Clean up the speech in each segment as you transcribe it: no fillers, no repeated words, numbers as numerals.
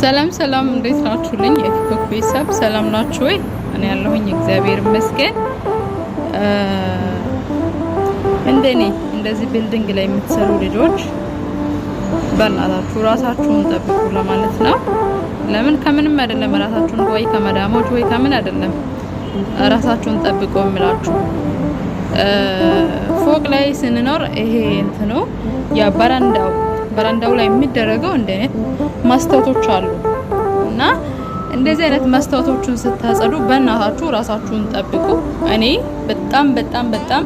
ሰላም እንዴት ናችሁልኝ? የቲክቶክ ቤተሰብ ሰላም ናችሁ ወይ? እኔ ያለሁኝ እግዚአብሔር ይመስገን። እንደዚህ ቢልዲንግ ላይ የምትሰሩ ልጆች በእናታችሁ ራሳችሁን ጠብቁ ለማለት ነው። ለምን ከምንም አይደለም ራሳችሁን ወይ ከመዳሞች ወይ ከምን አይደለም ራሳችሁን ጠብቁ እምላችሁ። ፎቅ ላይ ስንኖር ይሄ እንትኑ ያ በረንዳው ላይ የሚደረገው እንደኔት መስታወቶች አሉ እና እንደዚህ አይነት መስታወቶችን ስታጸዱ በእናታችሁ ራሳችሁን ጠብቁ። እኔ በጣም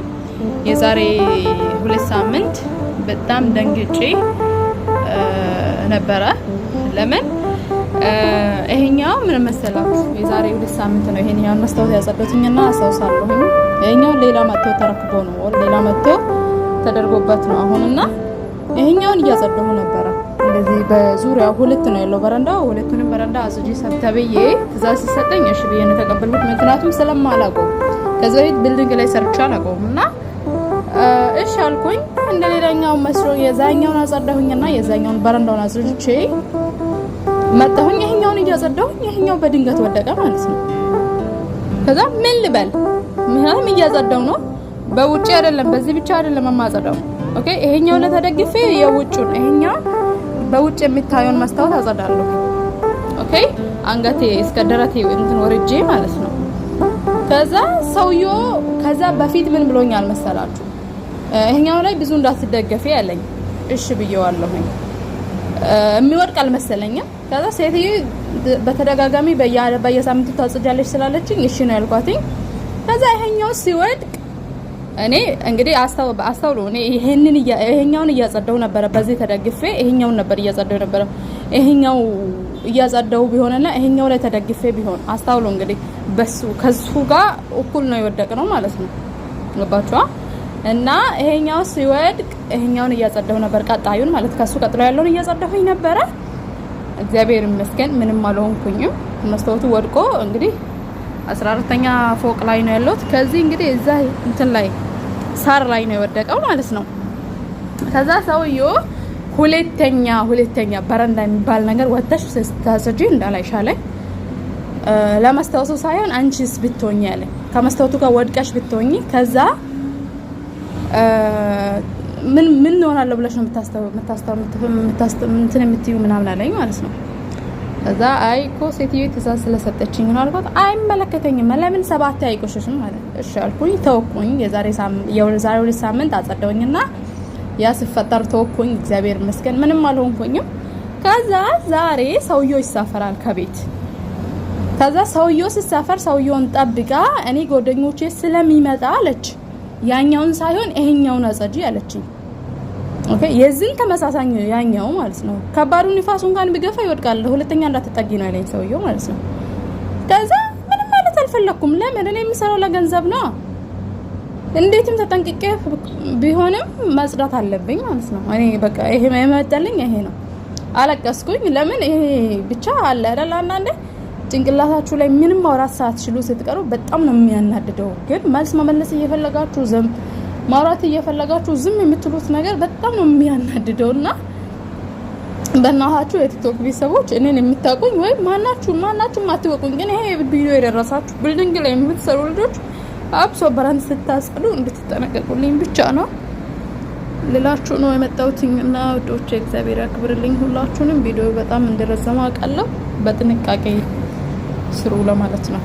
የዛሬ 2 ሳምንት በጣም ደንግጬ ነበረ። ለምን ይሄኛው ምን መሰላችሁ? የዛሬ 2 ሳምንት ነው ይሄኛው መስታወት ያጸዱትኝና አሳውሳለሁ። ይሄኛው ሌላ መጥቶ ተረክቦ ነው ሌላ መጥቶ ተደርጎበት ነው አሁንና ይሄኛውን እያጸደሁ ነበረ። እንደዚህ በዙሪያው ሁለት ነው ያለው በረንዳ። ሁለቱንም በረንዳ አጽጂ ሰብተብዬ ትእዛዝ ሲሰጠኝ እሺ ብዬ ነው ተቀበልኩት። ምክንያቱም ስለማላውቀው ከዚህ በፊት ቢልዲንግ ላይ ሰርቻ አላውቀውምና እሺ አልኩኝ። እንደሌላኛው መስሎ የዛኛውን አጸዳሁኝና የዛኛውን በረንዳውን አጽድቼ መጣሁኝ። ይሄኛውን እያጸዳሁኝ ይሄኛው በድንገት ወደቀ ማለት ነው። ከዛ ምን ልበል? ምክንያቱም እያጸዳሁ ነው በውጪ አይደለም በዚህ ብቻ አይደለም ማጸዳው። ኦኬ ይሄኛው ለተደግፌ የውጭውን ይሄኛው በውጭ የሚታየውን መስታወት አጸዳለሁ። ኦኬ አንገቴ እስከ ደረቴ እንትን ወርጄ ማለት ነው። ከዛ በፊት ምን ብሎኛል መሰላችሁ? ይሄኛው ላይ ብዙ እንዳትደገፊ ያለኝ እሺ ብየዋለሁኝ። የሚወድቅ አልመሰለኝም። ከዛ ሴትዬ በተደጋጋሚ በየሳምንቱ ታጽጃለች ስላለችኝ እሺ ነው ያልኳትኝ። ከዛ ይሄኛው ሲወድቅ እኔ እንግዲህ አስተውሉ እኔ ይሄኛውን እያጸዳው ነበር በዚህ ተደግፌ ይሄኛውን ነበር እያጸዳው ነበር። ይሄኛው እያጸዳው ቢሆንና ይሄኛው ላይ ተደግፌ ቢሆን አስተውሉ እንግዲህ ከሱ ጋር እኩል ነው የወደቀው ማለት ነው። ገባችሁ? እና ይሄኛው ሲወድቅ ይሄኛውን እያጸዳው ነበር ቀጣዩን ማለት ከሱ ቀጥሎ ያለውን እያጸዳሁኝ ነበር። እግዚአብሔር ይመስገን ምንም አልሆንኩኝም። መስታወቱ ወድቆ እንግዲህ 14ኛ ፎቅ ላይ ነው ያለሁት። ከዚህ እንግዲህ እዛ እንትን ላይ ሳር ላይ ነው የወደቀው ማለት ነው። ከዛ ሰውዬው ሁለተኛ በረንዳ የሚባል ነገር ወጥተሽ ስታስጂ እንዳላይሻለኝ ለመስታወቱ ሳይሆን አንቺስ ብትሆኚ ያለ ከመስታወቱ ጋር ወድቀሽ ብትሆኚ ከዛ ምን ሆናለሁ ብለሽ ነው የምትዩ ምናምን አለኝ ማለት ነው። ከዛ አይኮ ሴትዮ ትእዛዝ ስለሰጠችኝ ነው አልኳት። አይመለከተኝም ለምን 7 አይቆሽሽም ማለት እሺ አልኩኝ። ተወኩኝ። የዛሬ 2 ሳምንት አጸደውኝና ያ ሲፈጠር ተወኩኝ። እግዚአብሔር ይመስገን ምንም አልሆንኩኝም። ከዛ ዛሬ ሰውየው ይሳፈራል ከቤት። ከዛ ሰውየው ሲሳፈር ሰውየውን ጠብቃ እኔ ጓደኞቼ ስለሚመጣ አለች ያኛውን ሳይሆን ይሄኛውን አጸጂ አለችኝ። ኦኬ የዚህን ተመሳሳኝ ያኛው ማለት ነው። ከባዱ ንፋሱን እንኳን ቢገፋ ይወድቃል። ሁለተኛ እንዳትጠጊ ነው ያለኝ ሰውየው ማለት ነው። ከዛ ምንም ማለት አልፈለኩም። ለምን እኔ የምሰራው ለገንዘብ ነው። እንዴትም ተጠንቅቄ ቢሆንም ማጽዳት አለብኝ ማለት ነው። እኔ በቃ ይሄ የመጣልኝ ይሄ ነው። አለቀስኩኝ። ለምን ይሄ ብቻ አለ አይደል አንዳንዴ ጭንቅላታችሁ ላይ ምንም ማውራት ሳትችሉ ስትቀሩ በጣም ነው የሚያናድደው። ግን መልስ መመለስ እየፈለጋችሁ ማውራት እየፈለጋችሁ ዝም የምትሉት ነገር በጣም ነው የሚያናድደውና በእናታችሁ የቲክቶክ ቤተሰቦች እኔን የምታውቁኝ ወይ ማናችሁም አትወቁኝ። ግን ይሄ ቪዲዮ የደረሳችሁ ቢልዲንግ ላይ የምትሰሩ ልጆች አብሶ በረንዳ ስታጸዱ እንድትጠነቀቁልኝ ብቻ ነው ልላችሁ ነው የመጣሁትና ወዶቼ እግዚአብሔር ያክብርልኝ ሁላችሁንም። ቪዲዮ በጣም እንደረዘመ አውቃለሁ። በጥንቃቄ ስሩ ለማለት ነው።